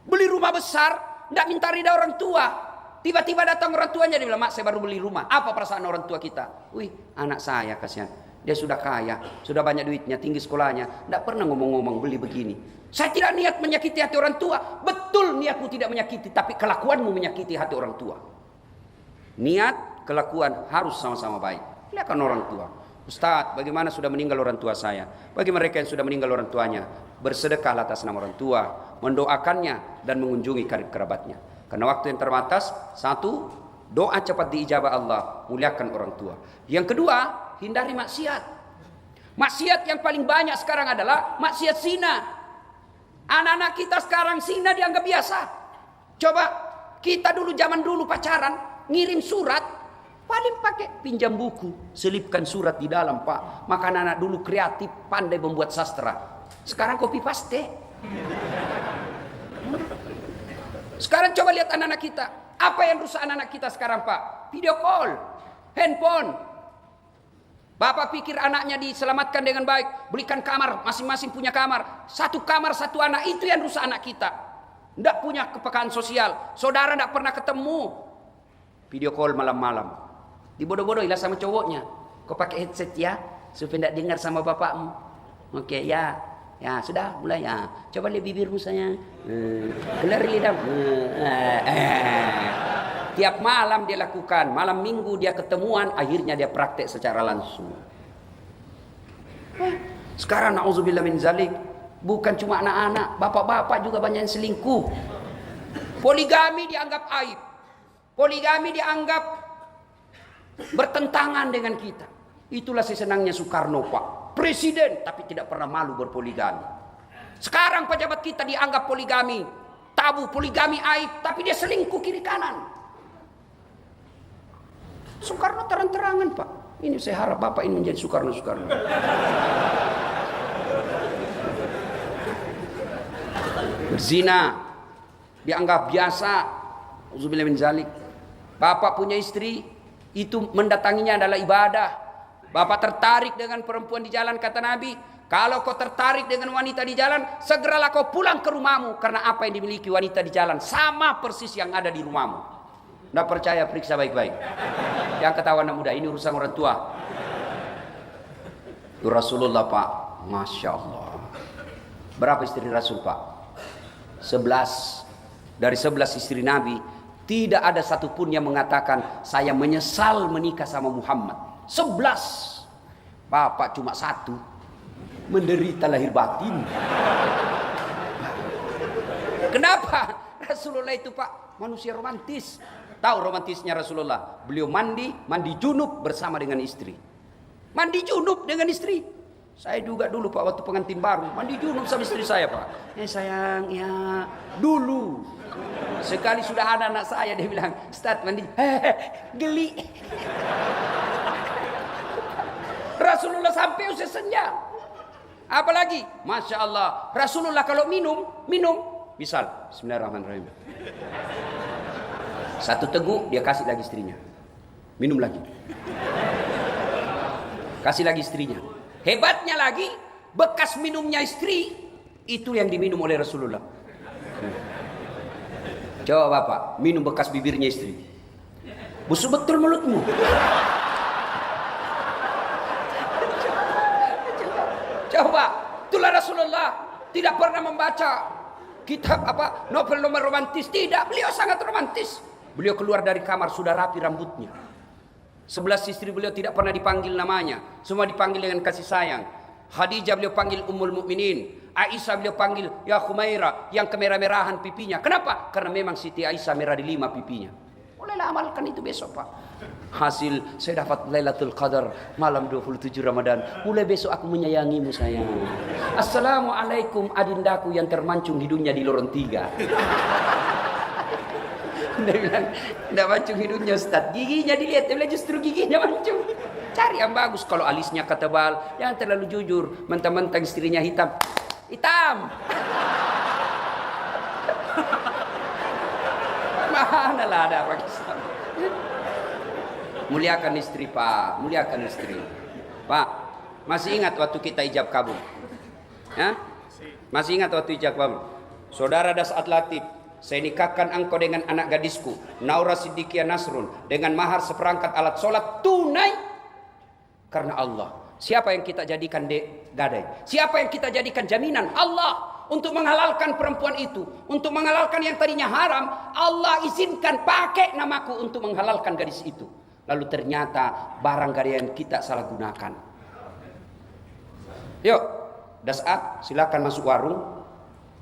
Beli rumah besar, tidak minta ridha orang tua. Tiba-tiba datang orang tuanya, dia bilang, mak saya baru beli rumah. Apa perasaan orang tua kita? Wih, anak saya kasihan. Dia sudah kaya, sudah banyak duitnya, tinggi sekolahnya. Tidak pernah ngomong-ngomong beli begini. Saya tidak niat menyakiti hati orang tua. Betul niatmu tidak menyakiti, tapi kelakuanmu menyakiti hati orang tua. Niat, kelakuan harus sama-sama baik. Lihatkan orang tua. Ustaz, bagaimana sudah meninggal orang tua saya? Bagi mereka yang sudah meninggal orang tuanya, bersedekah atas nama orang tua, mendoakannya dan mengunjungi karib kerabatnya. Karena waktu yang terbatas, satu, doa cepat diijabah Allah, muliakan orang tua. Yang kedua, hindari maksiat. Maksiat yang paling banyak sekarang adalah maksiat zina. Anak-anak kita sekarang zina dianggap biasa. Coba kita dulu zaman dulu pacaran, ngirim surat, paling pakai pinjam buku, selipkan surat di dalam pak. Maka anak-anak dulu kreatif, pandai membuat sastra. Sekarang copy paste. Sekarang coba lihat anak-anak kita. Apa yang rusak anak-anak kita sekarang pak? Video call, handphone. Bapak pikir anaknya diselamatkan dengan baik. Belikan kamar, masing-masing punya kamar. Satu kamar, satu anak. Itu yang rusak anak kita. Tidak punya kepekaan sosial. Saudara tidak pernah ketemu. Video call malam-malam. Dibodoh-bodohilah sama cowoknya. Kau pakai headset ya, supaya tidak dengar sama bapakmu. Oke ya. Ya sudah mulai ya. Coba lihat bibirmu sayang. Keluar lidahmu. Tiap malam dia lakukan. Malam minggu dia ketemuan. Akhirnya dia praktek secara langsung. Sekarang na'udzubillah min zalik. Bukan cuma anak-anak. Bapak-bapak juga banyak yang selingkuh. Poligami dianggap aib. Poligami dianggap bertentangan dengan kita. Itulah sesenangnya Soekarno pak. Presiden tapi tidak pernah malu berpoligami. Sekarang pejabat kita dianggap poligami. Tabu, poligami aib. Tapi dia selingkuh kiri kanan. Soekarno terang-terangan pak. Ini saya harap bapak ini menjadi Soekarno-Soekarno. Berzina dianggap biasa. Auzubillah min zalik. Bapak punya istri, itu mendatanginya adalah ibadah. Bapak tertarik dengan perempuan di jalan, kata Nabi, kalau kau tertarik dengan wanita di jalan, segeralah kau pulang ke rumahmu, karena apa yang dimiliki wanita di jalan sama persis yang ada di rumahmu. Tidak percaya, periksa baik-baik. Yang ketahuan anak muda, ini urusan orang tua. Rasulullah pak, Masya Allah. Berapa istri Rasul pak? 11. Dari 11 istri Nabi, tidak ada satupun yang mengatakan saya menyesal menikah sama Muhammad. 11. Bapak cuma 1. Menderita lahir batin. Kenapa? Rasulullah itu pak manusia romantis. Tahu romantisnya Rasulullah? Beliau mandi junub bersama dengan istri. Mandi junub dengan istri. Saya juga dulu pak waktu pengantin baru mandi junub sama istri saya pak. Sayang ya dulu. Sekali sudah ada anak saya dia bilang, Ustaz mandi, geli. Rasulullah sampai usia senja. Apalagi, Masya Allah, Rasulullah kalau minum, misal, Bismillahirrahmanirrahim. Satu teguk, dia kasih lagi istrinya. Minum lagi. Kasih lagi istrinya. Hebatnya lagi, bekas minumnya istri, itu yang diminum oleh Rasulullah. Coba Bapak, minum bekas bibirnya istri. Busuk betul mulutmu. Coba, itulah Rasulullah tidak pernah membaca kitab novel-novel romantis. Tidak, beliau sangat romantis. Beliau keluar dari kamar sudah rapi rambutnya. 11 istri beliau tidak pernah dipanggil namanya, semua dipanggil dengan kasih sayang. Khadijah beliau panggil Ummul Mukminin, Aisyah beliau panggil ya Khumaira, yang kemerah-merahan pipinya. Kenapa? Karena memang Siti Aisyah merah di 5 pipinya. Bolehlah amalkan itu besok Pak. Hasil saya dapat Lailatul Qadar malam 27 Ramadan. Mulai besok aku menyayangimu sayang. Assalamualaikum adindaku yang termancung hidungnya di lorong 3. Dia bilang, tidak mancung hidungnya Ustaz. Giginya dilihat, dia bilang justru giginya mancung. Cari yang bagus. Kalau alisnya ketebal, jangan terlalu jujur. Mentang-mentang istrinya hitam. Manalah ada apa kisah. Muliakan istri Pak, muliakan istri. Pak, masih ingat waktu kita ijab kabul? Ya? Masih ingat waktu ijab kabul? Saudara Das'at Latif, saya nikahkan engkau dengan anak gadisku Naura Siddiqiyah Nasrun dengan mahar seperangkat alat sholat tunai karena Allah. Siapa yang kita jadikan gadai? Siapa yang kita jadikan jaminan? Allah. Untuk menghalalkan perempuan itu, untuk menghalalkan yang tadinya haram, Allah izinkan pakai namaku untuk menghalalkan gadis itu. Lalu ternyata barang gadaian kita salah gunakan. Yuk, Das'at silakan masuk warung.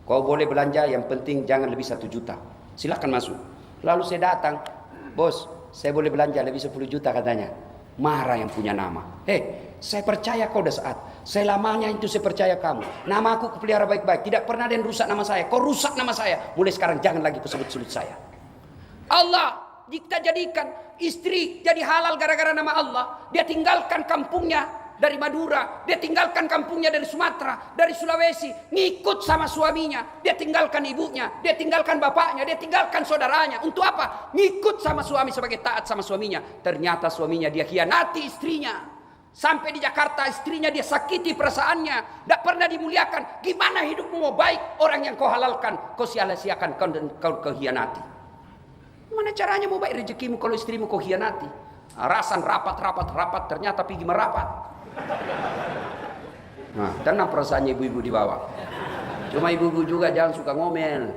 Kau boleh belanja, yang penting jangan lebih 1 juta. Silakan masuk. Lalu saya datang, bos, saya boleh belanja lebih 10 juta katanya. Marah yang punya nama. Saya percaya kau Das'at. Saya lamanya itu saya percaya kamu. Nama aku kupelihara baik-baik. Tidak pernah ada yang rusak nama saya. Kau rusak nama saya. Mulai sekarang jangan lagi kau sebut-sebut saya. Allah kita jadikan istri jadi halal gara-gara nama Allah. Dia tinggalkan kampungnya dari Madura. Dia tinggalkan kampungnya dari Sumatera, dari Sulawesi. Ngikut sama suaminya. Dia tinggalkan ibunya. Dia tinggalkan bapaknya. Dia tinggalkan saudaranya. Untuk apa? Ngikut sama suami sebagai taat sama suaminya. Ternyata suaminya dia khianati istrinya. Sampai di Jakarta istrinya dia sakiti perasaannya. Tidak pernah dimuliakan. Gimana hidupmu mau baik? Orang yang kau halalkan, kau sia-siakan, kau khianati. Gimana caranya mau baik rezekimu kalau istrimu kau khianati? Rasan rapat, ternyata pergi merapat. Nah, tenang perasaannya ibu-ibu di bawah. Cuma ibu-ibu juga jangan suka ngomel.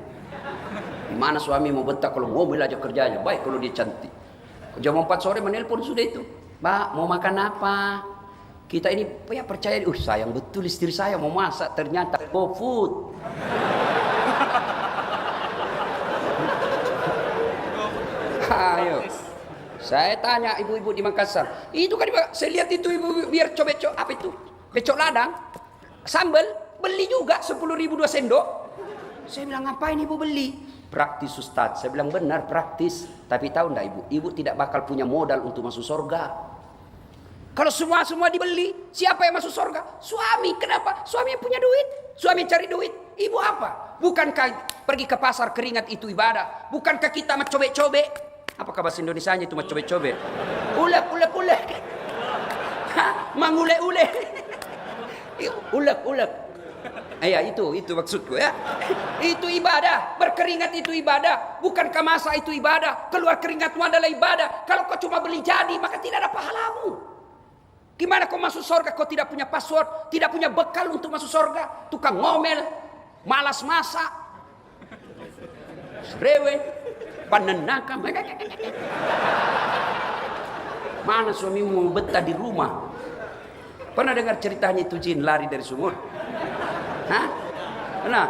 Gimana suami mau betah kalau ngomel aja kerjanya. Baik kalau dia cantik. Jam 4 sore menelpon sudah itu. Mbak, mau makan apa? Kita ini ya percaya, sayang betul istri saya mau masak, ternyata GoFood. Ayo. Saya tanya ibu-ibu di Makassar. Itu kan saya lihat itu ibu biar cobek apa itu? Becok ladang. Sambal beli juga 10.000 2 sendok. Saya bilang ngapain ibu beli? Praktis Ustaz. Saya bilang benar praktis. Tapi tahu enggak ibu? Ibu tidak bakal punya modal untuk masuk surga. Kalau semua dibeli, siapa yang masuk surga? Suami. Kenapa? Suami yang punya duit. Suami cari duit. Ibu apa? Bukankah pergi ke pasar keringat itu ibadah? Bukankah kita mencobek-cobek? Apakah bahasa Indonesianya itu mencobek-cobek? Ulek. Mangulek-ulek. Ulek. Ya itu maksudku ya. Itu ibadah. Berkeringat itu ibadah. Bukankah masa itu ibadah? Keluar keringatmu adalah ibadah. Kalau kau cuma beli jadi, maka tidak ada pahalamu. Gimana kau masuk surga? Kau tidak punya password, tidak punya bekal untuk masuk surga. Tukang ngomel, malas masak, rewe, panenaka. Mana suamimu mau betah di rumah? Pernah dengar ceritanya itu jin lari dari sumur? Hah? Pernah?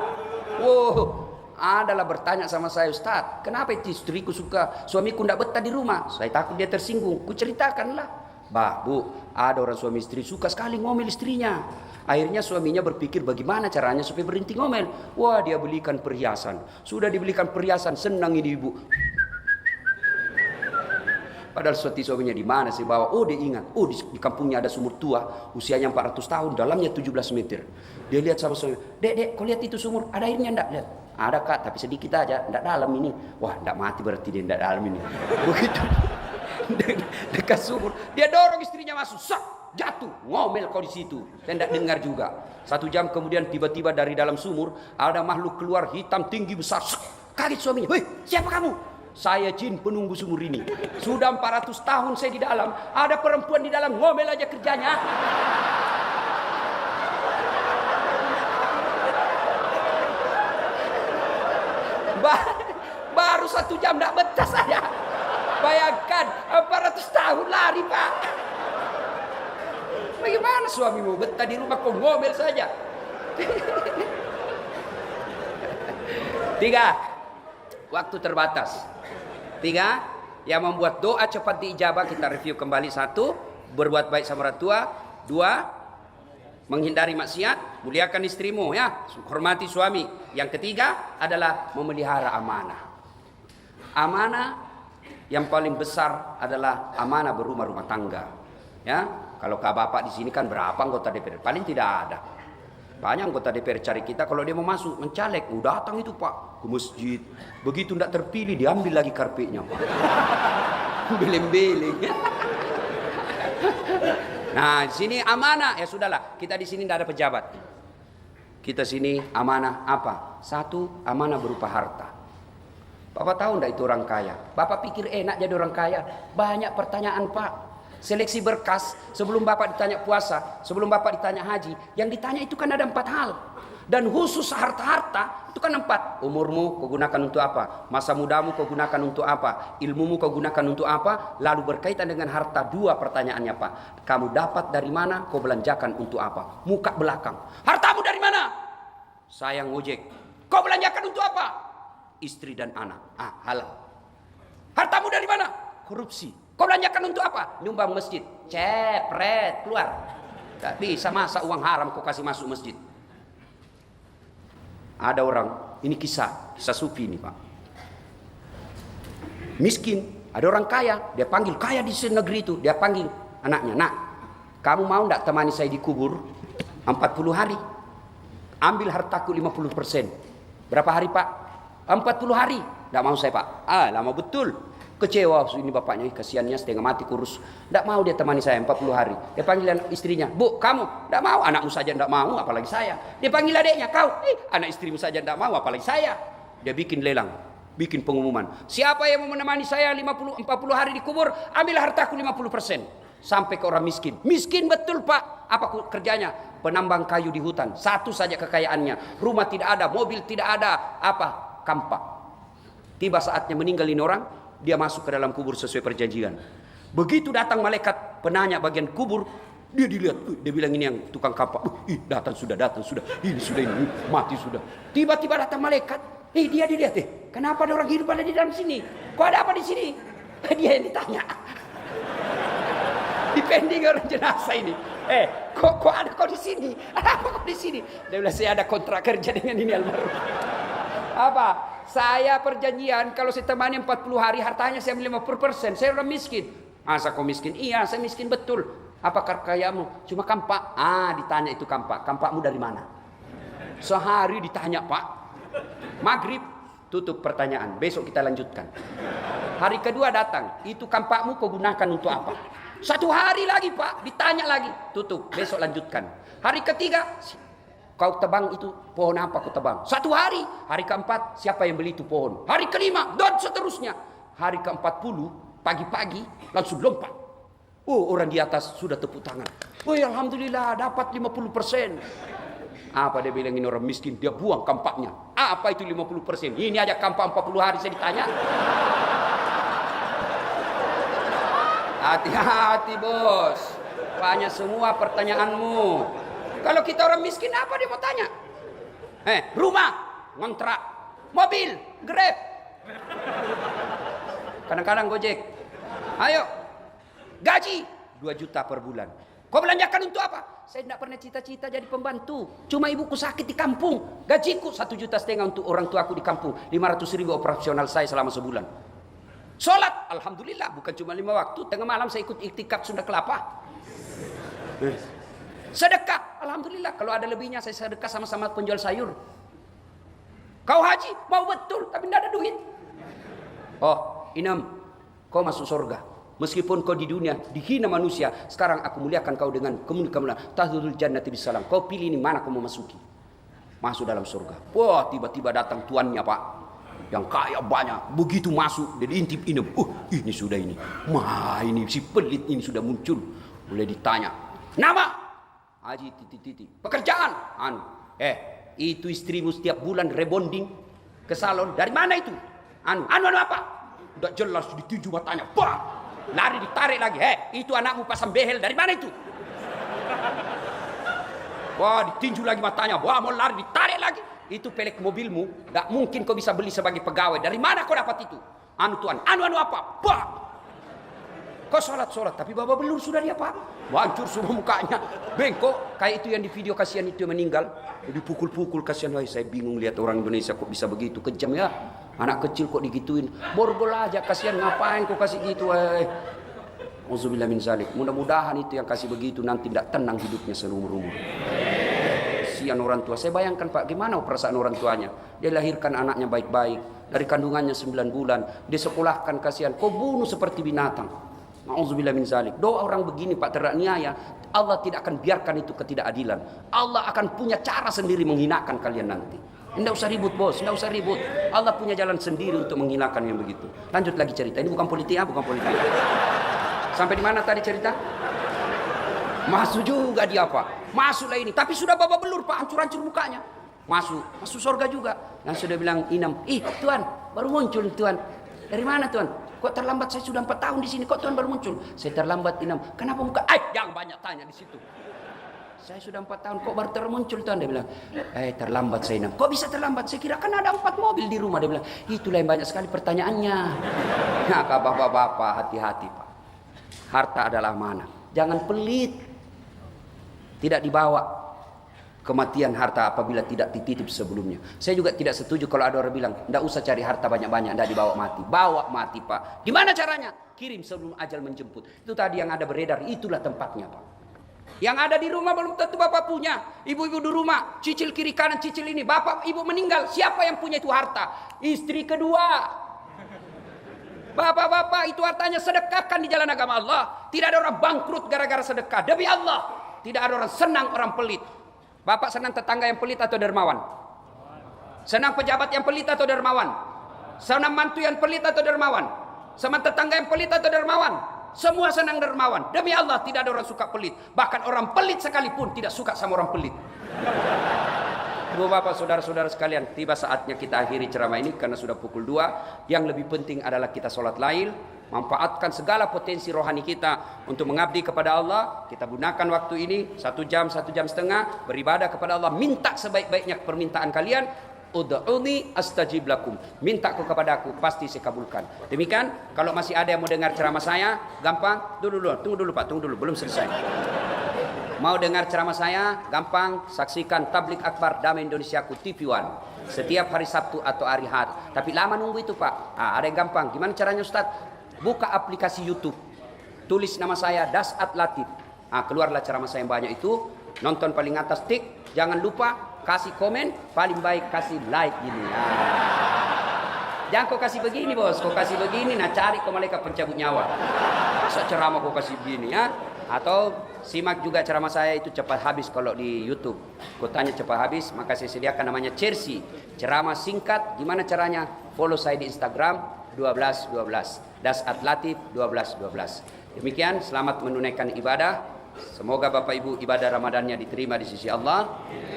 Adalah bertanya sama saya, Ustaz, kenapa istriku suka suamiku tidak betah di rumah? Saya takut dia tersinggung. Ku ceritakanlah. Bah, Bu, ada orang suami istri suka sekali ngomel istrinya. Akhirnya suaminya berpikir bagaimana caranya supaya berhenti ngomel. Wah, dia belikan perhiasan. Sudah dibelikan perhiasan, senang ini ibu. Padahal suaminya di mana sih bawa? Oh dia ingat, oh di kampungnya ada sumur tua, usianya 400 tahun, dalamnya 17 meter. Dia lihat sama suami, dek, kau lihat itu sumur, ada airnya enggak? Lihat, ada kak, tapi sedikit aja, enggak dalam ini. Wah, enggak mati berarti dia enggak dalam ini. Begitu, dekat sumur, dia dorong istrinya masuk, sak, jatuh, ngomel kau di situ. Saya enggak dengar juga. 1 jam kemudian tiba-tiba dari dalam sumur, ada makhluk keluar hitam tinggi besar, sak, kaget suaminya, weh, siapa kamu? Saya jin penunggu sumur ini. Sudah 400 tahun saya di dalam. Ada perempuan di dalam, ngomel aja kerjanya. Baru 1 jam tidak betah saya. Bayangkan 400 tahun lari pak. Bagaimana suamimu betah di rumah kau ngomel saja. 3. Waktu terbatas. 3. Yang membuat doa cepat diijabah, kita review kembali. 1. Berbuat baik sama orang tua. 2. Menghindari maksiat. Muliakan istrimu ya. Hormati suami. Yang ketiga adalah memelihara amanah. Amanah yang paling besar adalah amanah berumah tangga. Ya. Kalau kak bapak di sini kan berapa anggota DPR? Paling tidak ada. Banyak anggota DPR cari kita kalau dia mau masuk mencaleg, datang itu pak ke masjid. Begitu tidak terpilih diambil lagi karpetnya pak. Beleng-beleng. Nah di sini amanah ya sudahlah. Kita di sini tidak ada pejabat. Kita sini amanah apa? 1. Amanah berupa harta. Bapak tahu tidak itu orang kaya? Bapak pikir enak jadi orang kaya? Banyak pertanyaan pak. Seleksi berkas, sebelum bapak ditanya puasa, sebelum bapak ditanya haji, yang ditanya itu kan ada 4 hal. Dan khusus harta-harta itu kan 4. Umurmu kau gunakan untuk apa? Masa mudamu kau gunakan untuk apa? Ilmumu kau gunakan untuk apa? Lalu berkaitan dengan harta 2 pertanyaannya pak. Kamu dapat dari mana? Kau belanjakan untuk apa? Muka belakang. Hartamu dari mana? Saya ngojek. Kau belanjakan untuk apa? Istri dan anak. Halal. Hartamu dari mana? Korupsi. Kau belanjakan untuk apa? Nyumbang masjid. Cepret, keluar. Tak bisa masa uang haram kau kasih masuk masjid. Ada orang, ini kisah sufi ini pak. Miskin, ada orang kaya, dia panggil kaya di negeri itu, dia panggil anaknya, nak, kamu mau tidak temani saya di kubur 40 hari? Ambil hartaku 50%. Berapa hari pak? 40 hari. Tidak mau saya pak. Lama betul. Kecewa ini bapaknya, kasihannya setengah mati kurus. Tidak mau dia temani saya 40 hari. Dia panggil istrinya, bu kamu tidak mau, anakmu saja tidak mau, apalagi saya. Dia panggil adiknya, kau, anak istrimu saja tidak mau, apalagi saya. Dia bikin lelang, bikin pengumuman. Siapa yang mau menemani saya 40 hari di kubur, ambil hartaku 50%. Sampai ke orang miskin. Miskin betul pak. Apa kerjanya? Penambang kayu di hutan. 1 saja kekayaannya. Rumah tidak ada, mobil tidak ada. Apa? Kampak. Tiba saatnya meninggal ini orang, dia masuk ke dalam kubur sesuai perjanjian. Begitu datang malaikat penanya bagian kubur, dia dilihat, dia bilang ini yang tukang kampak, datang sudah, ini sudah, ini mati sudah. Tiba-tiba datang malaikat, dia dilihat, kenapa ada orang hidup ada di dalam sini? Kok ada apa di sini? Dia yang ditanya. Dipending orang jenazah ini. Kok ada kau di sini? Ada apa kau di sini? Dia bilang saya ada kontrak kerja dengan ini almarhum. Apa? Saya perjanjian kalau saya temani 40 hari hartanya saya ambil 50%. Saya orang miskin. Masa kau miskin? Iya, saya miskin betul. Apa kekayaanmu? Cuma kampak. Ditanya itu kampak. Kampakmu dari mana? Sehari ditanya pak. Maghrib tutup pertanyaan. Besok kita lanjutkan. Hari kedua datang. Itu kampakmu kau gunakan untuk apa? 1 hari lagi pak. Ditanya lagi. Tutup. Besok lanjutkan. Hari ketiga. Kau tebang itu pohon apa kau tebang? 1 hari. Hari keempat siapa yang beli itu pohon? Hari kelima dan seterusnya. Hari ke-40 pagi-pagi langsung lompat. Orang di atas sudah tepuk tangan. Alhamdulillah dapat 50%. Apa dia bilang ini orang miskin? Dia buang kampaknya. Apa itu 50%? Ini aja kampak 40 hari saya ditanya. Hati-hati bos. Banyak semua pertanyaanmu. Kalau kita orang miskin apa dia mau tanya? Rumah, ngontrak, mobil, Grab. Kadang-kadang Gojek. Ayo, gaji 2 juta per bulan. Kau belanjakan untuk apa? Saya tidak pernah cita-cita jadi pembantu. Cuma ibuku sakit di kampung. Gajiku 1,5 juta untuk orang tuaku di kampung. 500.000 operasional saya selama sebulan. Sholat, alhamdulillah, bukan cuma 5 waktu. Tengah malam saya ikut iktikaf Sunda Kelapa. Sedekah, alhamdulillah. Kalau ada lebihnya saya sedekah sama-sama penjual sayur. Kau haji, mau betul, tapi tidak ada duit. Oh, Inam, kau masuk surga. Meskipun kau di dunia dihina manusia, sekarang aku muliakan kau dengan kemuliaan. Tahdhurul jannati bisalam. Kau pilih ini mana kau mau masuki. Masuk dalam surga. Wah, tiba-tiba datang tuannya, Pak. Yang kaya banyak. Begitu masuk, dia diintip Inam. Ini sudah ini. Ini si pelit ini sudah muncul. Boleh ditanya. Nama? Haji Titi. Pekerjaan? Itu istrimu setiap bulan rebonding ke salon. Dari mana itu? Anu apa? Udah jelas dituju matanya. Bah! Lari ditarik lagi. Itu anakmu pasang behel. Dari mana itu? Wah, ditinju lagi matanya. Wah, mau lari ditarik lagi. Itu pelek mobilmu. Gak mungkin kau bisa beli sebagai pegawai. Dari mana kau dapat itu? Anu tuan. Anu apa? Bah! Kau sholat. Tapi babak belur sudah dia, Pak. Hancur semua mukanya. Bengkok. Kayak itu yang di video kasihan itu yang meninggal. Dipukul-pukul kasihan. Wah, saya bingung lihat orang Indonesia kok bisa begitu. Kejam ya. Anak kecil kok digituin. Borgol aja kasihan, ngapain kok kasih gitu. Auzubillah min zalik. Mudah-mudahan itu yang kasih begitu nanti tidak tenang hidupnya seumur-umur. Kasihan orang tua. Saya bayangkan, Pak, gimana perasaan orang tuanya. Dia lahirkan anaknya baik-baik. Dari kandungannya 9 bulan. Dia sekolahkan kasihan. Kau bunuh seperti binatang. Auzubillah min zalik. Doa orang begini, Pak, teraniaya. Allah tidak akan biarkan itu ketidakadilan. Allah akan punya cara sendiri menghinakan kalian nanti. Tidak usah ribut, bos. Tidak usah ribut. Allah punya jalan sendiri untuk menghinakan yang begitu. Lanjut lagi cerita. Ini bukan politik ya, bukan politik. Sampai di mana tadi cerita? Masuk juga dia, Pak. Masuklah ini. Tapi sudah babak belur, Pak. Hancur-hancur mukanya. Masuk surga juga. Yang sudah bilang Inam, Tuan, baru muncul Tuan. Dari mana Tuan? Kok terlambat? Saya sudah 4 tahun di sini. Kok Tuan baru muncul? Saya terlambat, Inam. Kenapa muka? Jangan banyak tanya di situ. Saya sudah 4 tahun, kok baru termuncul Tuan? Dia bilang, terlambat saya, Inam. Kok bisa terlambat? Saya kira kan ada 4 mobil di rumah. Dia bilang, itulah yang banyak sekali pertanyaannya. Nah, bapak-bapak, hati-hati, Pak. Harta adalah amanah. Jangan pelit. Tidak dibawa kematian harta apabila tidak dititip sebelumnya. Saya juga tidak setuju kalau ada orang bilang, tidak usah cari harta banyak-banyak, tidak dibawa mati. Bawa mati, Pak. Gimana caranya? Kirim sebelum ajal menjemput. Itu tadi yang ada beredar, itulah tempatnya, Pak. Yang ada di rumah belum tentu bapak punya. Ibu-ibu di rumah, cicil kiri kanan, cicil ini. Bapak, ibu meninggal. Siapa yang punya itu harta? Istri kedua. Bapak-bapak, itu hartanya sedekahkan di jalan agama Allah. Tidak ada orang bangkrut gara-gara sedekah. Demi Allah. Tidak ada orang senang, orang pelit. Bapak senang tetangga yang pelit atau dermawan? Senang pejabat yang pelit atau dermawan? Senang mantu yang pelit atau dermawan? Sama tetangga yang pelit atau dermawan? Semua senang dermawan. Demi Allah tidak ada orang suka pelit. Bahkan orang pelit sekalipun tidak suka sama orang pelit. Ibu bapak saudara-saudara sekalian, tiba saatnya kita akhiri ceramah ini karena sudah pukul 2. Yang lebih penting adalah kita sholat lail, manfaatkan segala potensi rohani kita untuk mengabdi kepada Allah. Kita gunakan waktu ini 1 jam, 1 jam setengah beribadah kepada Allah. Minta sebaik-baiknya permintaan kalian. Ud'uni astajib lakum. Minta kepada aku, pasti saya kabulkan. Demikian, kalau masih ada yang mau dengar ceramah saya, gampang. Tunggu dulu Pak, belum selesai. Mau dengar ceramah saya, gampang, saksikan Tablik Akbar Damai Indonesiaku TV One setiap hari Sabtu atau hari Ahad. Tapi lama nunggu itu, Pak. Ada yang gampang. Gimana caranya, Ustaz? Buka aplikasi YouTube. Tulis nama saya Dasat Latif. Keluarlah ceramah saya yang banyak itu. Nonton paling atas tik. Jangan lupa kasih komen, paling baik kasih like gini. Jangan kau kasih begini, bos. Kau kasih begini, cari kau malaikat pencabut nyawa. Masa ceramah kau kasih begini, ya? Atau simak juga ceramah saya itu cepat habis kalau di YouTube. Kau tanya cepat habis, maka saya sediakan namanya Cersi. Ceramah singkat, gimana caranya? Follow saya di Instagram 1212. Dasat Latif 1212. Demikian, selamat menunaikan ibadah. Semoga Bapak Ibu ibadah Ramadannya diterima di sisi Allah.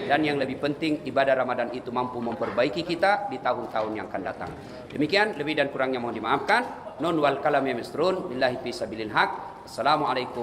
Dan yang lebih penting, ibadah Ramadan itu mampu memperbaiki kita di tahun-tahun yang akan datang. Demikian, lebih dan kurangnya mohon dimaafkan. Non wal kalam ya misrun. Billahi fi sabilil haq. Assalamualaikum.